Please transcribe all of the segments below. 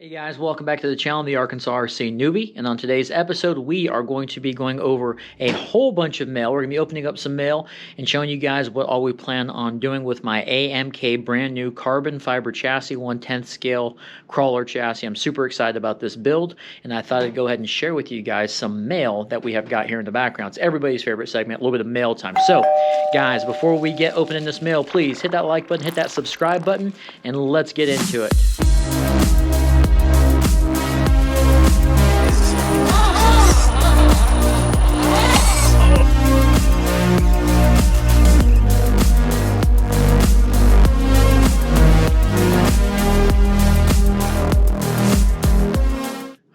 Hey guys, welcome back to the channel, the Arkansas RC Newbie, and on today's episode we are going to be going over a whole bunch of mail. We're going to be opening up some mail and showing you guys what all we plan on doing with my AMK brand new carbon fiber chassis, 1/10 scale crawler chassis. I'm super excited about this build, and I thought I'd go ahead and share with you guys some mail that we have got here in the background. It's everybody's favorite segment, a little bit of mail time. So guys, before we get opening this mail, please hit that like button, hit that subscribe button, and let's get into it.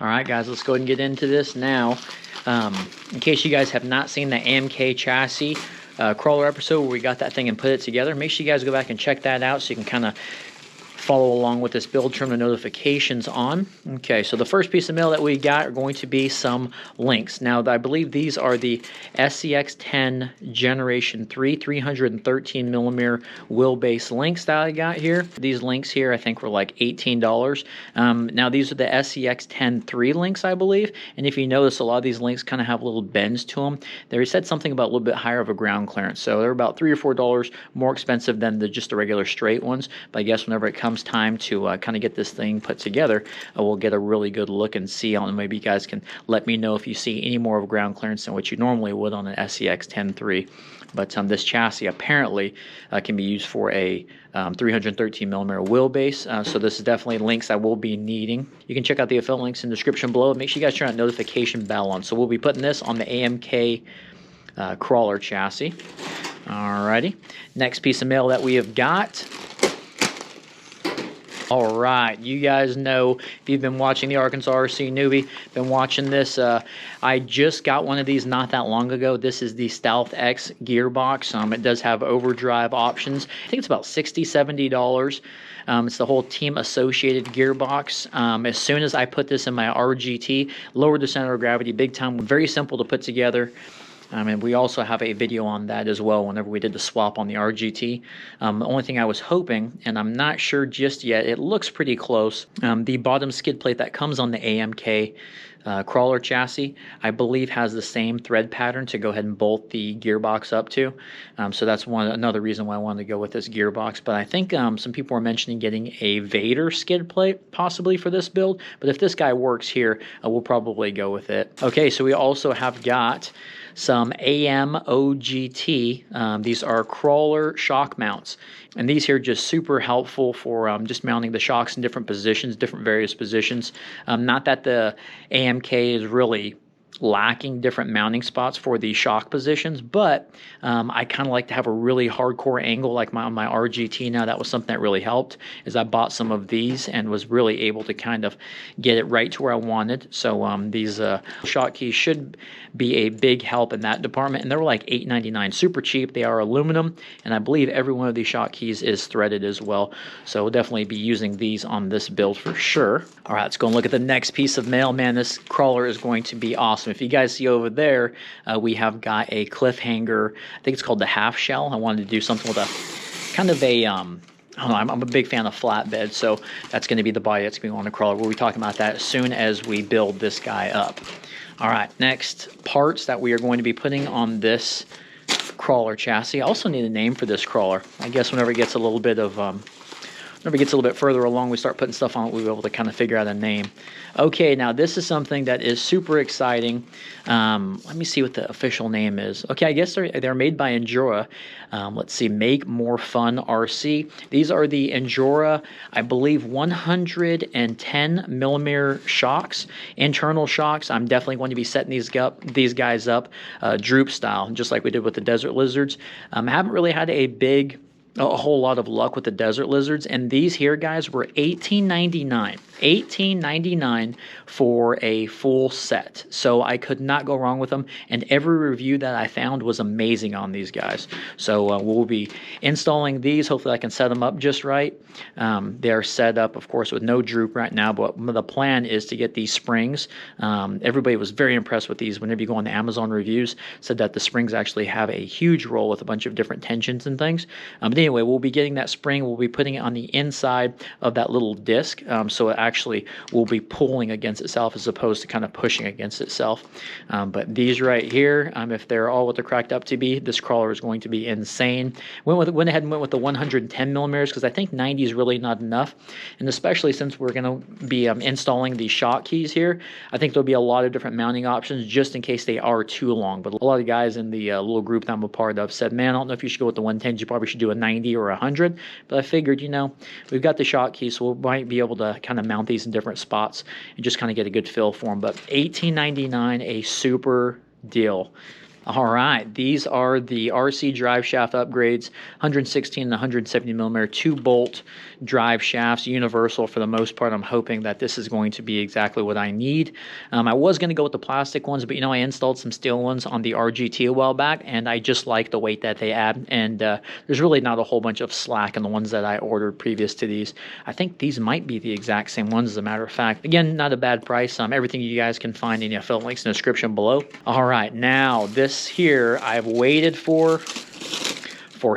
Alright guys, let's go ahead and get into this now. In case you guys have not seen the AMK chassis crawler episode where we got that thing and put it together, make sure you guys go back and check that out so you can kind of follow along with this build, turn the notifications on. Okay, so the first piece of mail that we got are going to be some links. Now, I believe these are the SCX10 Generation 3 313 millimeter wheelbase links that I got here. These links here I think were like $18. Now these are the SCX10 3 links, I believe, and if you notice, a lot of these links kind of have little bends to them. They said something about a little bit higher of a ground clearance, so they're about $3 or $4 more expensive than just the regular straight ones, but I guess whenever it comes time to kind of get this thing put together, we'll get a really good look and see on. Maybe you guys can let me know if you see any more of ground clearance than what you normally would on an SCX10 3. But this chassis apparently can be used for a 313 millimeter wheelbase. So this is definitely links I will be needing. You can check out the affiliate links in the description below. Make sure you guys turn that notification bell on. So we'll be putting this on the AMK crawler chassis. Alrighty. Next piece of mail that we have got. All right, you guys know, if you've been watching the Arkansas RC Newbie, been watching this, I just got one of these not that long ago. This is the Stealth X Gearbox. It does have overdrive options. I think it's about $60, $70. It's the whole team associated gearbox. As soon as I put this in my RGT, lowered the center of gravity big time, very simple to put together. And we also have a video on that as well whenever we did the swap on the RGT. The only thing I was hoping, and I'm not sure just yet, it looks pretty close, the bottom skid plate that comes on the AMK crawler chassis, I believe has the same thread pattern to go ahead and bolt the gearbox up to. So that's another reason why I wanted to go with this gearbox. But I think some people were mentioning getting a Vader skid plate possibly for this build. But if this guy works here, we'll probably go with it. Okay, so we also have got some AMOGT. These are crawler shock mounts, and these here are just super helpful for just mounting the shocks in different positions, different various positions. Not that the AMK is really lacking different mounting spots for the shock positions, but I kind of like to have a really hardcore angle like on my RGT. Now that was something that really helped, is I bought some of these and was really able to kind of get it right to where I wanted. So these shock keys should be a big help in that department, and they were like $8.99, super cheap. They are aluminum, and I believe every one of these shock keys is threaded as well, so we'll definitely be using these on this build for sure. All right, let's go and look at the next piece of mail. Man, this crawler is going to be awesome. If you guys see over there, we have got a cliffhanger. I think it's called the half shell. I wanted to do something with a kind of a I don't know, I'm a big fan of flatbed, so that's going to be the body that's going to be on the crawler. We'll be talking about that as soon as we build this guy up. All right, next parts that we are going to be putting on this crawler chassis. I also need a name for this crawler. I guess whenever it gets a little bit of whenever it gets a little bit further along, we start putting stuff on it, we'll be able to kind of figure out a name. Okay, now this is something that is super exciting. Let me see what the official name is. Okay, I guess they're made by Endura. Let's see, Make More Fun RC. These are the Injora, I believe, 110 millimeter shocks, internal shocks. I'm definitely going to be setting these guys up droop style, just like we did with the Desert Lizards. I haven't really had a whole lot of luck with the Desert Lizards, and these here guys were $18.99. $18.99 for a full set, so I could not go wrong with them, and every review that I found was amazing on these guys. So we'll be installing these. Hopefully I can set them up just right. They're set up, of course, with no droop right now, but the plan is to get these springs. Everybody was very impressed with these. Whenever you go on the Amazon reviews, said that the springs actually have a huge roll with a bunch of different tensions and things. But anyway, we'll be getting that spring. We'll be putting it on the inside of that little disc, so it actually will be pulling against itself as opposed to kind of pushing against itself. But these right here, if they're all what they're cracked up to be, this crawler is going to be insane. Went ahead and went with the 110 millimeters because I think 90 is really not enough, and especially since we're going to be installing the shock keys here, I think there'll be a lot of different mounting options just in case they are too long. But a lot of guys in the little group that I'm a part of said, man, I don't know if you should go with the 110s, you probably should do a 90 or 100. But I figured, you know, we've got the shock keys, so we might be able to kind of mount these in different spots and just kind of get a good feel for them. But $18.99, a super deal. All right, these are the RC drive shaft upgrades, 116 and 170 millimeter 2-bolt drive shafts, universal for the most part. I'm hoping that this is going to be exactly what I need. I was going to go with the plastic ones, but you know, I installed some steel ones on the RGT a while back, and I just like the weight that they add, and there's really not a whole bunch of slack in the ones that I ordered previous to these. I think these might be the exact same ones, as a matter of fact. Again, not a bad price. Everything you guys can find in the affiliate links in the description below. All right, now this here I've waited for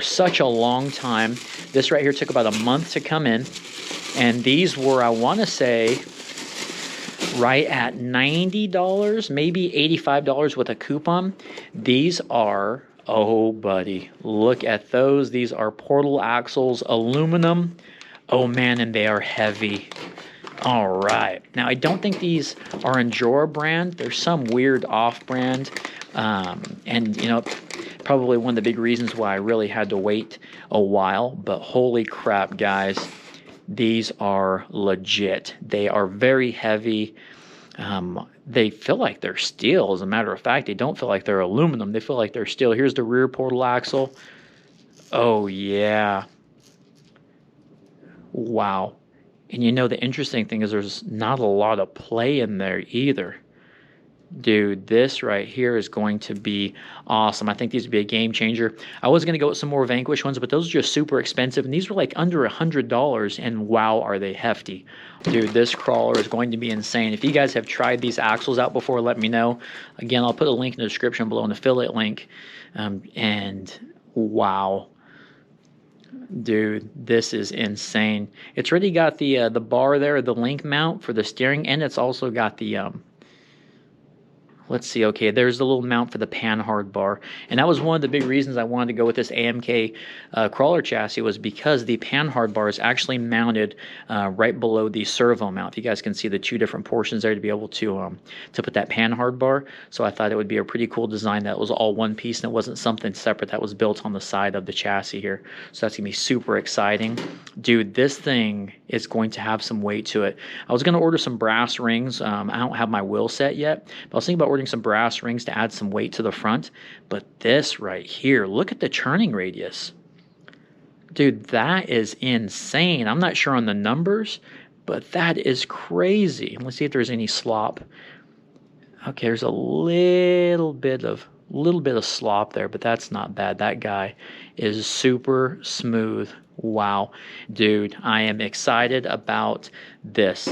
such a long time. This right here took about a month to come in, and these were, I want to say, right at $90, maybe $85 with a coupon. These are, oh buddy, look at those. These are portal axles, aluminum. Oh man, and they are heavy. All right, now I don't think these are Injora brand. There's some weird off-brand, and you know, probably one of the big reasons why I really had to wait a while. But holy crap, guys, these are legit. They are very heavy. They feel like they're steel. As a matter of fact, they don't feel like they're aluminum. They feel like they're steel. Here's the rear portal axle. Oh yeah, wow. And you know, the interesting thing is there's not a lot of play in there either. Dude, this right here is going to be awesome. I think these would be a game changer. I was going to go with some more Vanquish ones, but those are just super expensive, and these were like under $100, and wow, are they hefty. Dude, this crawler is going to be insane. If you guys have tried these axles out before, let me know. Again, I'll put a link in the description below, an affiliate link, and wow. Dude, this is insane. It's already got the bar there, the link mount for the steering, and it's also got the let's see, okay, there's the little mount for the panhard bar. And that was one of the big reasons I wanted to go with this AMK crawler chassis, was because the panhard bar is actually mounted right below the servo mount. You guys can see the two different portions there to be able to put that panhard bar. So I thought it would be a pretty cool design that was all one piece and it wasn't something separate that was built on the side of the chassis here. So that's going to be super exciting. Dude, this thing is going to have some weight to it. I was going to order some brass rings. I don't have my wheel set yet, but I was thinking about ordering some brass rings to add some weight to the front. But this right here, look at the turning radius. Dude, that is insane. I'm not sure on the numbers, but that is crazy. Let's see if there's any slop. Okay, there's a little bit of slop there, but that's not bad. That guy is super smooth. Wow. Dude, I am excited about this.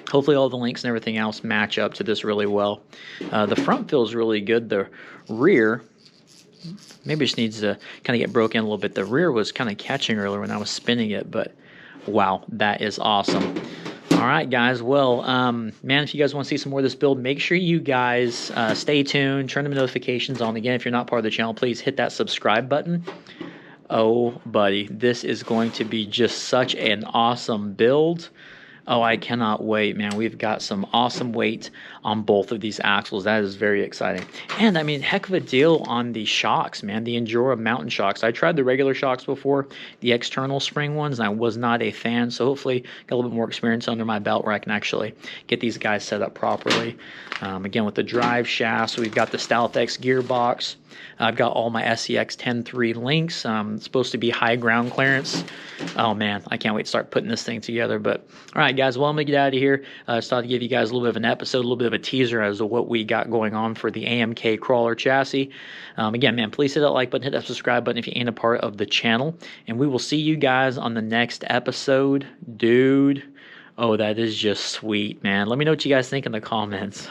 Hopefully all the links and everything else match up to this really well. The front feels really good. The rear, maybe just needs to kind of get broken in a little bit. The rear was kind of catching earlier when I was spinning it, but wow, that is awesome. All right, guys. Well, man, if you guys want to see some more of this build, make sure you guys stay tuned, turn the notifications on. Again, if you're not part of the channel, please hit that subscribe button. Oh, buddy, this is going to be just such an awesome build. Oh, I cannot wait, man. We've got some awesome weight on both of these axles. That is very exciting. And, I mean, heck of a deal on the shocks, man. The Endura mountain shocks. I tried the regular shocks before, the external spring ones, and I was not a fan. So, hopefully, got a little bit more experience under my belt where I can actually get these guys set up properly. Again, with the drive shafts, we've got the StealthX gearbox. I've got all my SEX 10.3 links. It's supposed to be high ground clearance. Oh, man, I can't wait to start putting this thing together. But, all right, guys, well, I'm going to get out of here. Just thought to give you guys a little bit of an episode, a little bit of a teaser as to what we got going on for the AMK crawler chassis. Again, man, please hit that like button, hit that subscribe button if you ain't a part of the channel. And we will see you guys on the next episode. Dude, oh, that is just sweet, man. Let me know what you guys think in the comments.